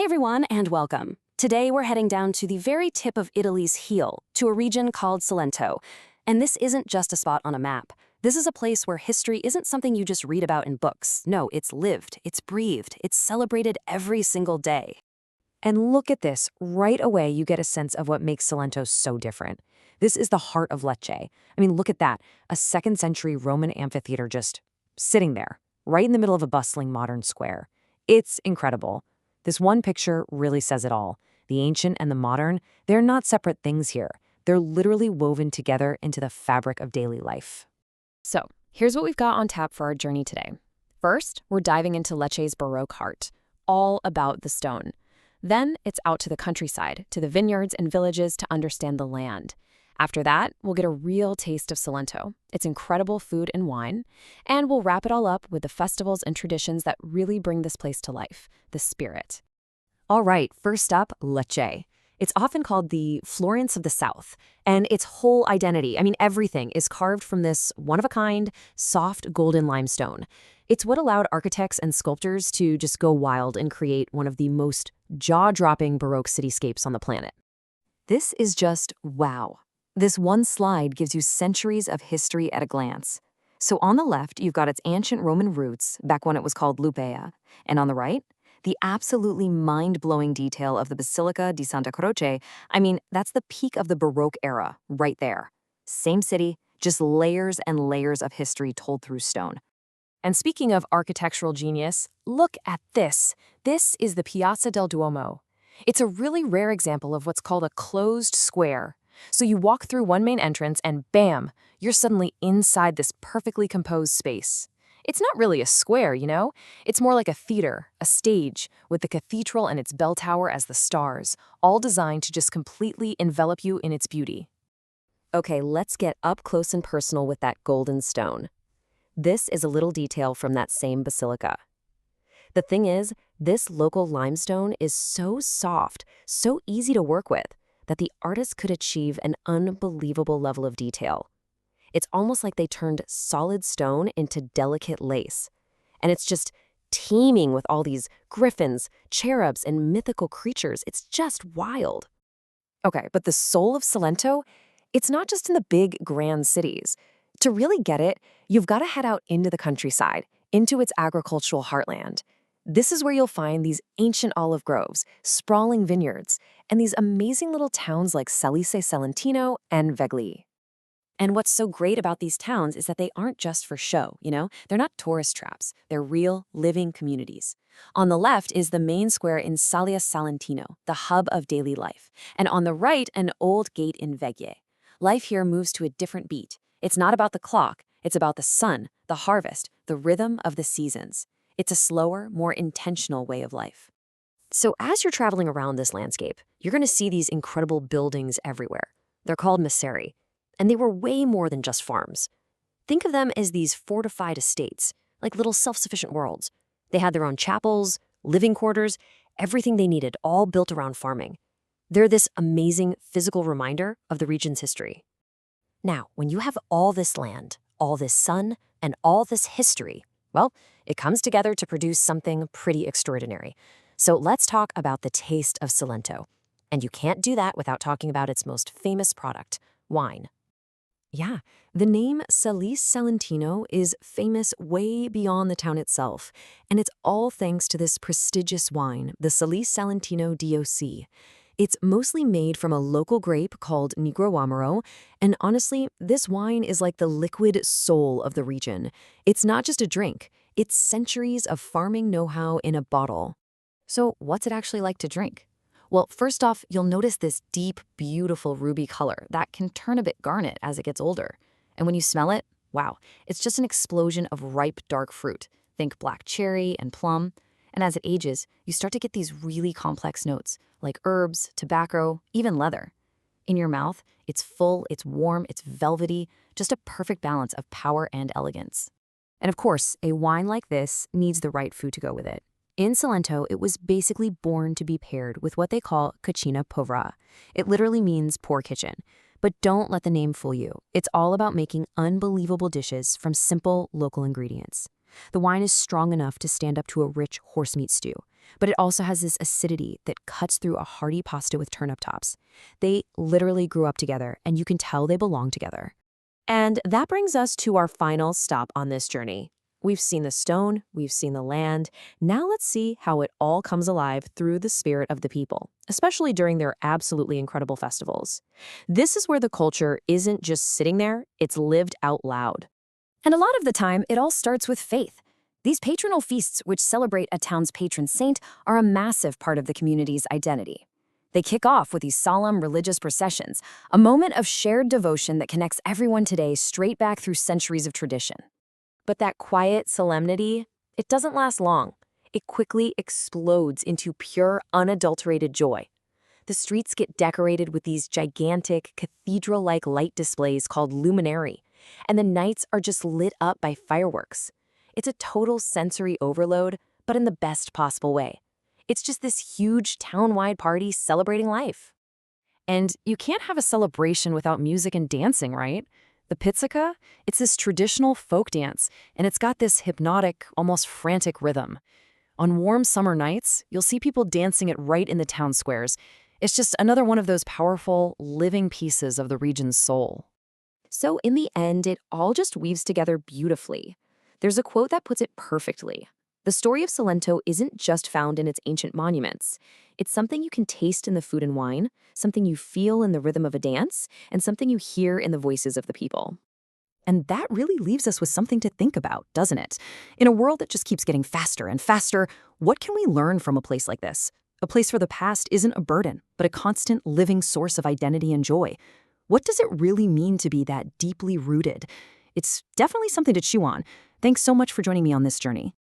Hey everyone, and welcome. Today we're heading down to the very tip of Italy's heel, to a region called Salento. And this isn't just a spot on a map. This is a place where history isn't something you just read about in books. No, it's lived, it's breathed, it's celebrated every single day. And look at this. Right away, you get a sense of what makes Salento so different. This is the heart of Lecce. I mean, look at that. A second-century Roman amphitheater just sitting there, right in the middle of a bustling modern square. It's incredible. This one picture really says it all. The ancient and the modern, they're not separate things here. They're literally woven together into the fabric of daily life. So, here's what we've got on tap for our journey today. First, we're diving into Lecce's Baroque heart, all about the stone. Then, it's out to the countryside, to the vineyards and villages to understand the land. After that, we'll get a real taste of Salento, its incredible food and wine, and we'll wrap it all up with the festivals and traditions that really bring this place to life, the spirit. All right, first up, Lecce. It's often called the Florence of the South, and its whole identity, everything, is carved from this one-of-a-kind, soft golden limestone. It's what allowed architects and sculptors to just go wild and create one of the most jaw-dropping Baroque cityscapes on the planet. This is just wow. This one slide gives you centuries of history at a glance. So on the left, you've got its ancient Roman roots, back when it was called Lupea, and on the right, the absolutely mind-blowing detail of the Basilica di Santa Croce. That's the peak of the Baroque era, right there. Same city, just layers and layers of history told through stone. And speaking of architectural genius, look at this. This is the Piazza del Duomo. It's a really rare example of what's called a closed square. So you walk through one main entrance and bam, you're suddenly inside this perfectly composed space. It's not really a square, you know? It's more like a theater, a stage, with the cathedral and its bell tower as the stars, all designed to just completely envelop you in its beauty. Okay, let's get up close and personal with that golden stone. This is a little detail from that same basilica. The thing is, this local limestone is so soft, so easy to work with, that the artists could achieve an unbelievable level of detail. It's almost like they turned solid stone into delicate lace. And it's just teeming with all these griffins, cherubs, and mythical creatures. It's just wild. Okay, but the soul of Salento, it's not just in the big, grand cities. To really get it, you've got to head out into the countryside, into its agricultural heartland. This is where you'll find these ancient olive groves, sprawling vineyards, and these amazing little towns like Salice, Salentino, and Veglie. And what's so great about these towns is that they aren't just for show, They're not tourist traps. They're real, living communities. On the left is the main square in Salice, Salentino, the hub of daily life. And on the right, an old gate in Veglie. Life here moves to a different beat. It's not about the clock. It's about the sun, the harvest, the rhythm of the seasons. It's a slower, more intentional way of life. So as you're traveling around this landscape, you're going to see these incredible buildings everywhere. They're called miseri, and they were way more than just farms. Think of them as these fortified estates, like little self-sufficient worlds. They had their own chapels, living quarters, everything they needed, all built around farming. They're this amazing physical reminder of the region's history. Now, when you have all this land, all this sun, and all this history, well, it comes together to produce something pretty extraordinary. So let's talk about the taste of Salento. And you can't do that without talking about its most famous product, wine. Yeah, the name Salice Salentino is famous way beyond the town itself, and it's all thanks to this prestigious wine, the Salice Salentino DOC. It's mostly made from a local grape called Negro Amaro, and honestly, this wine is like the liquid soul of the region. It's not just a drink, it's centuries of farming know-how in a bottle. So what's it actually like to drink? Well, first off, you'll notice this deep, beautiful ruby color that can turn a bit garnet as it gets older. And when you smell it, wow, it's just an explosion of ripe, dark fruit. Think black cherry and plum. And as it ages, you start to get these really complex notes, like herbs, tobacco, even leather. In your mouth, it's full, it's warm, it's velvety, just a perfect balance of power and elegance. And of course, a wine like this needs the right food to go with it. In Salento, it was basically born to be paired with what they call cucina povera. It literally means poor kitchen. But don't let the name fool you. It's all about making unbelievable dishes from simple, local ingredients. The wine is strong enough to stand up to a rich horse meat stew. but it also has this acidity that cuts through a hearty pasta with turnip tops. They literally grew up together, and you can tell they belong together. And that brings us to our final stop on this journey. We've seen the stone, we've seen the land. Now let's see how it all comes alive through the spirit of the people, especially during their absolutely incredible festivals. This is where the culture isn't just sitting there, it's lived out loud. And a lot of the time, it all starts with faith. These patronal feasts, which celebrate a town's patron saint, are a massive part of the community's identity. They kick off with these solemn religious processions, a moment of shared devotion that connects everyone today straight back through centuries of tradition. But that quiet solemnity, it doesn't last long. It quickly explodes into pure, unadulterated joy. The streets get decorated with these gigantic, cathedral-like light displays called luminari, and the nights are just lit up by fireworks. It's a total sensory overload, but in the best possible way. It's just this huge town-wide party celebrating life. And you can't have a celebration without music and dancing, right? The pizzica, it's this traditional folk dance, and it's got this hypnotic, almost frantic rhythm. On warm summer nights, you'll see people dancing it right in the town squares. It's just another one of those powerful, living pieces of the region's soul. So in the end, it all just weaves together beautifully. There's a quote that puts it perfectly. The story of Salento isn't just found in its ancient monuments. It's something you can taste in the food and wine, something you feel in the rhythm of a dance, and something you hear in the voices of the people. And that really leaves us with something to think about, doesn't it? In a world that just keeps getting faster and faster, what can we learn from a place like this? A place where the past isn't a burden, but a constant living source of identity and joy. What does it really mean to be that deeply rooted? It's definitely something to chew on. Thanks so much for joining me on this journey.